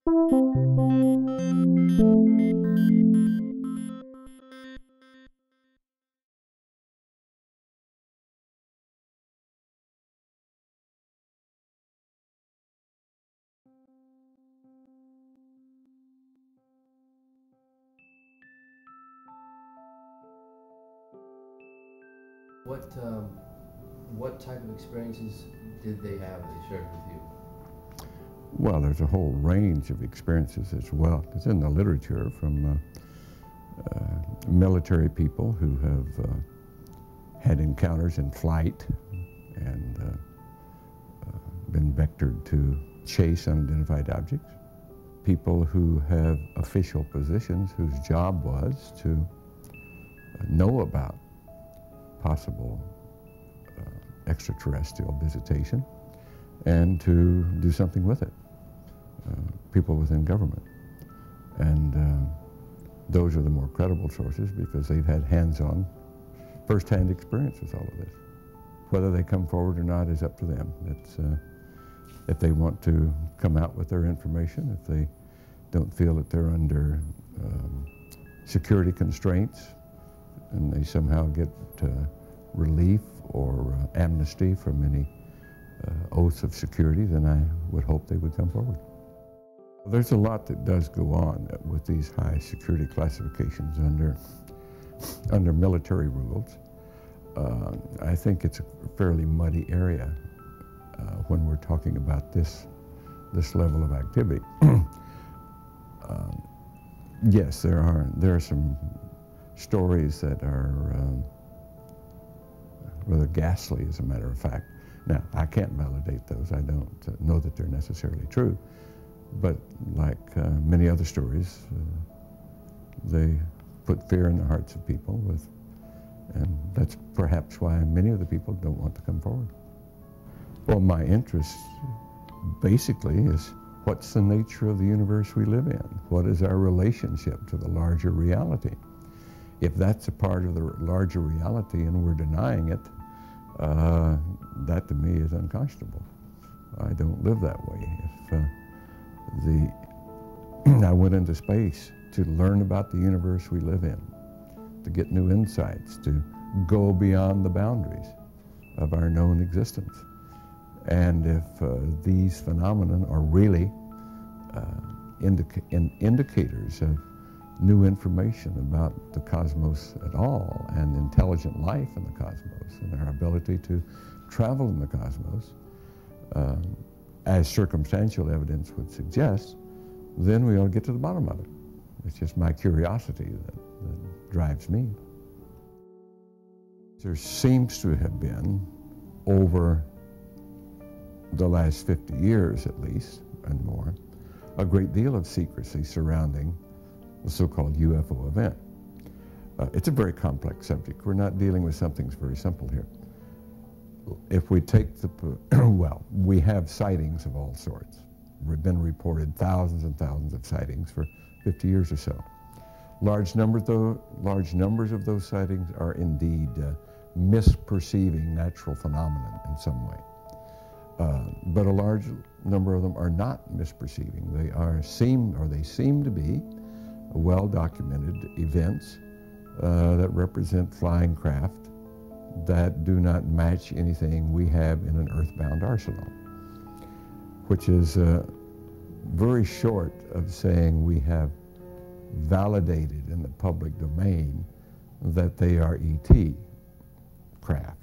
What type of experiences did they have they shared with you? Well, there's a whole range of experiences as well. It's in the literature from military people who have had encounters in flight and been vectored to chase unidentified objects. People who have official positions whose job was to know about possible extraterrestrial visitation and to do something with it. People within government. And those are the more credible sources because they've had hands-on, first-hand experience with all of this. Whether they come forward or not is up to them. It's, if they want to come out with their information, if they don't feel that they're under security constraints and they somehow get relief or amnesty from any oaths of security, then I would hope they would come forward. There's a lot that does go on with these high security classifications under military rules. I think it's a fairly muddy area when we're talking about this level of activity. Yes, there are some stories that are rather ghastly, as a matter of fact. Now, I can't validate those. I don't know that they're necessarily true. But like many other stories, they put fear in the hearts of people, and that's perhaps why many of the people don't want to come forward. Well, my interest basically is what's the nature of the universe we live in? What is our relationship to the larger reality? If that's a part of the larger reality and we're denying it, that to me is unconscionable. I don't live that way. If I went into space to learn about the universe we live in, to get new insights, to go beyond the boundaries of our known existence. And if these phenomena are really indicators of new information about the cosmos at all, and intelligent life in the cosmos, and our ability to travel in the cosmos, as circumstantial evidence would suggest, then we ought to get to the bottom of it. It's just my curiosity that drives me. There seems to have been, over the last 50 years at least, and more, a great deal of secrecy surrounding the so-called UFO event. It's a very complex subject. We're not dealing with something that's very simple here. If we take well, we have sightings of all sorts. We've been reported thousands and thousands of sightings for 50 years or so. Large numbers of those sightings are indeed misperceiving natural phenomena in some way. But a large number of them are not misperceiving. They seem to be well-documented events that represent flying craft that do not match anything we have in an earthbound arsenal, which is very short of saying we have validated in the public domain that they are ET craft.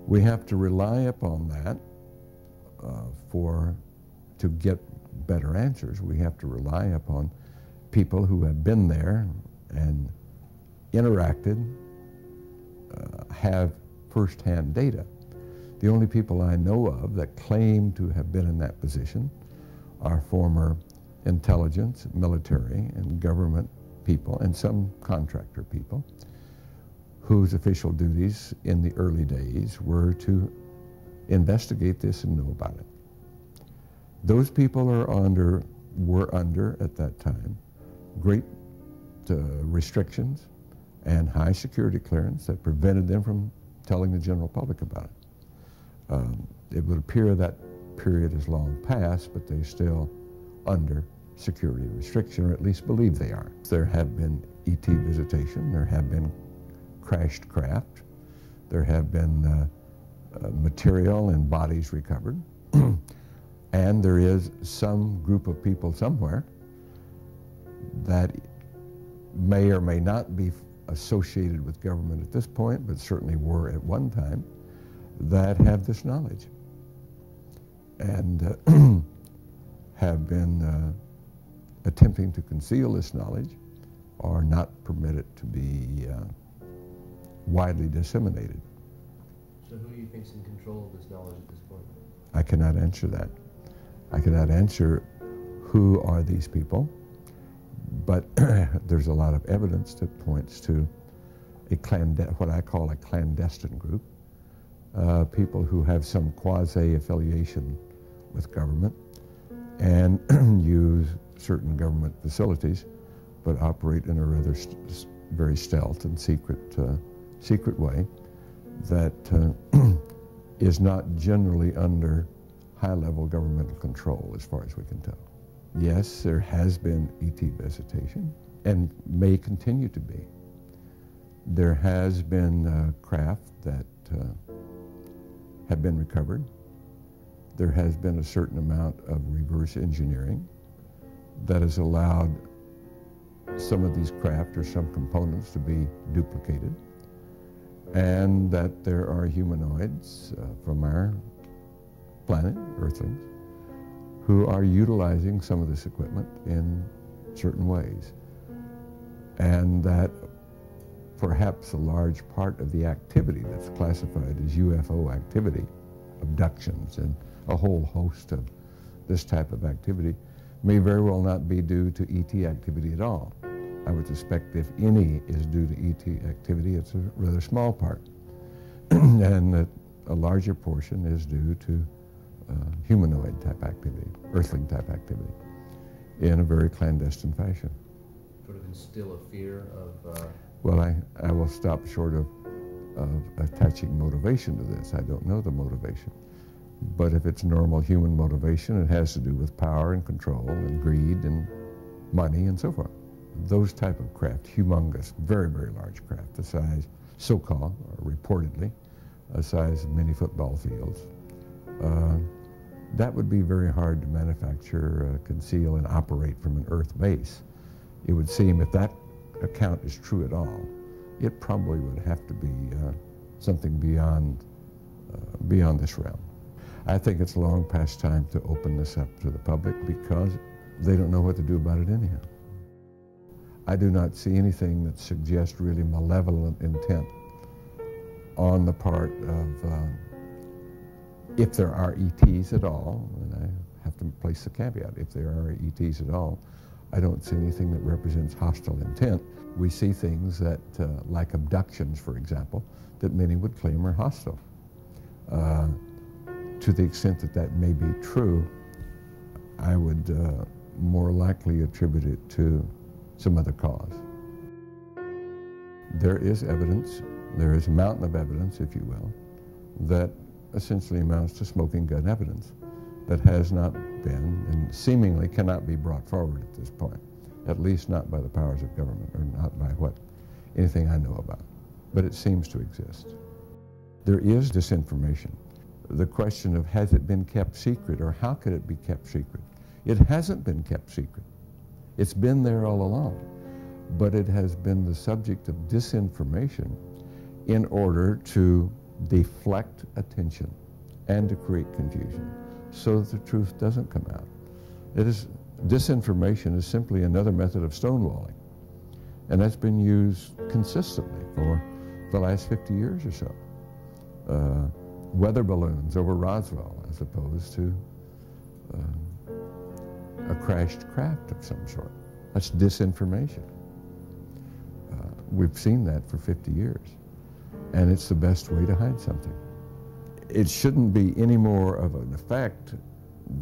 We have to rely upon that to get better answers. We have to rely upon people who have been there and interacted, have first-hand data. The only people I know of that claim to have been in that position are former intelligence, military, and government people, and some contractor people, whose official duties in the early days were to investigate this and know about it. Those people were under, at that time, great restrictions and high security clearance that prevented them from telling the general public about it. It would appear that period has long passed, but they're still under security restriction, or at least believe they are. There have been ET visitation, there have been crashed craft, there have been material and bodies recovered, and there is some group of people somewhere that may or may not be associated with government at this point, but certainly were at one time, that have this knowledge and have been attempting to conceal this knowledge or not permit it to be widely disseminated. So who do you think is in control of this knowledge at this point? I cannot answer that. I cannot answer who are these people, but there's a lot of evidence that points to what I call a clandestine group, people who have some quasi-affiliation with government and use certain government facilities, but operate in a rather very stealth and secret way that is not generally under high-level governmental control as far as we can tell. Yes, there has been ET visitation and may continue to be. There has been craft that have been recovered. There has been a certain amount of reverse engineering that has allowed some of these craft or some components to be duplicated, and that there are humanoids from our planet, Earthlings, who are utilizing some of this equipment in certain ways, and that perhaps a large part of the activity that's classified as UFO activity, abductions and a whole host of this type of activity, may very well not be due to ET activity at all. I would suspect if any is due to ET activity, it's a rather small part, and that a larger portion is due to humanoid type activity, Earthling type activity, in a very clandestine fashion. Sort of instill a fear of... Well, I will stop short of attaching motivation to this. I don't know the motivation. But if it's normal human motivation, it has to do with power and control and greed and money and so forth. Those type of craft, humongous, very, very large craft, the size, so-called, or reportedly, the size of many football fields, that would be very hard to manufacture, conceal, and operate from an Earth base. It would seem, if that account is true at all, it probably would have to be something beyond this realm. I think it's long past time to open this up to the public because they don't know what to do about it anyhow. I do not see anything that suggests really malevolent intent on the part of, if there are ETs at all, and I have to place the caveat, if there are ETs at all, I don't see anything that represents hostile intent. We see things that, like abductions, for example, that many would claim are hostile. To the extent that that may be true, I would more likely attribute it to some other cause. There is evidence, there is a mountain of evidence, if you will, that essentially amounts to smoking gun evidence that has not been and seemingly cannot be brought forward at this point, at least not by the powers of government or not by anything I know about. But it seems to exist. There is disinformation. The question of has it been kept secret or how could it be kept secret? It hasn't been kept secret. It's been there all along, but it has been the subject of disinformation in order to deflect attention and to create confusion so that the truth doesn't come out. Disinformation is simply another method of stonewalling, and that's been used consistently for the last 50 years or so. Weather balloons over Roswell as opposed to a crashed craft of some sort. That's disinformation. We've seen that for 50 years, and it's the best way to hide something. It shouldn't be any more of an effect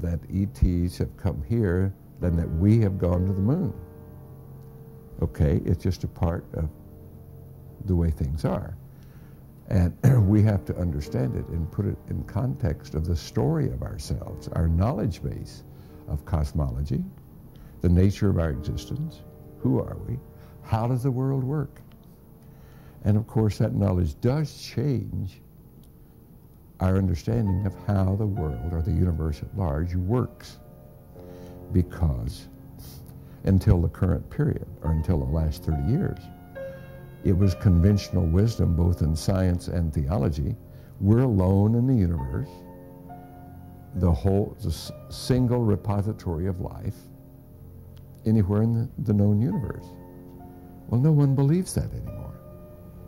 that ETs have come here than that we have gone to the moon. Okay, it's just a part of the way things are. And we have to understand it and put it in context of the story of ourselves, our knowledge base of cosmology, the nature of our existence, who are we, how does the world work? And of course that knowledge does change our understanding of how the world, or the universe at large, works. Because until the current period, or until the last 30 years, it was conventional wisdom, both in science and theology. We're alone in the universe, the single repository of life anywhere in the known universe. Well, no one believes that anymore.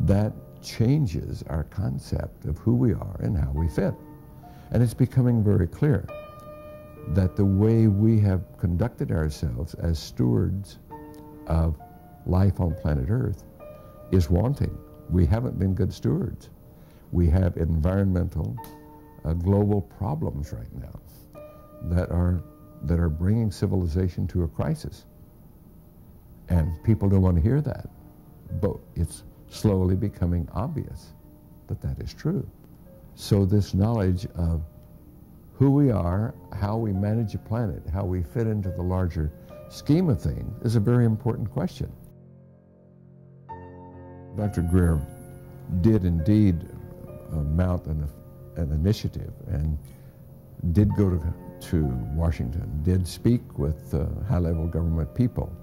That changes our concept of who we are and how we fit. And it's becoming very clear that the way we have conducted ourselves as stewards of life on planet Earth is wanting. We haven't been good stewards. We have environmental, global problems right now that are bringing civilization to a crisis. And people don't want to hear that, but it's slowly becoming obvious that that is true. So this knowledge of who we are, how we manage a planet, how we fit into the larger scheme of things is a very important question. Dr. Greer did indeed mount an initiative and did go to Washington, did speak with high-level government people,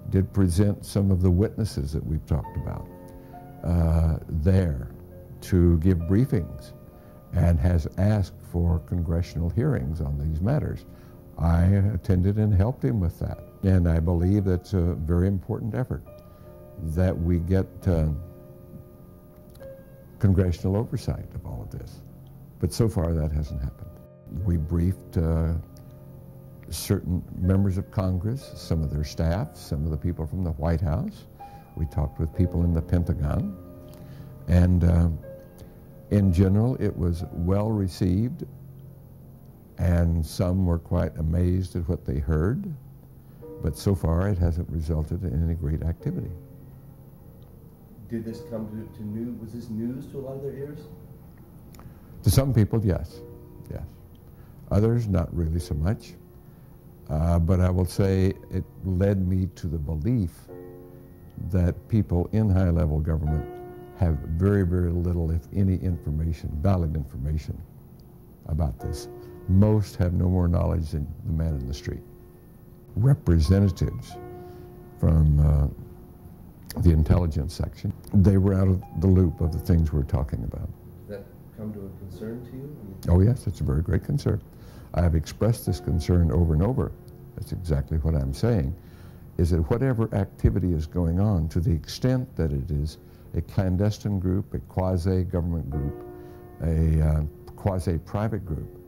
did present some of the witnesses that we've talked about there to give briefings, and has asked for congressional hearings on these matters. I attended and helped him with that, and I believe that's a very important effort, that we get congressional oversight of all of this. But so far that hasn't happened. We briefed certain members of Congress, some of their staff, some of the people from the White House. We talked with people in the Pentagon, and in general it was well received, and some were quite amazed at what they heard, but so far it hasn't resulted in any great activity. Did this come to news? Was this news to a lot of their ears? To some people, yes, yes. Others, not really so much. But I will say it led me to the belief that people in high-level government have very, very little, if any, information, valid information about this. Most have no more knowledge than the man in the street. Representatives from the intelligence section, they were out of the loop of the things we're talking about. Does that come to a concern to you? Oh yes, it's a very great concern. I have expressed this concern over and over. That's exactly what I'm saying, is that whatever activity is going on, to the extent that it is a clandestine group, a quasi-government group, a quasi-private group,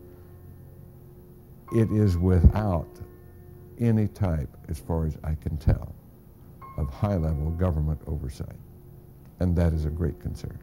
it is without any type, as far as I can tell, of high-level government oversight. And that is a great concern.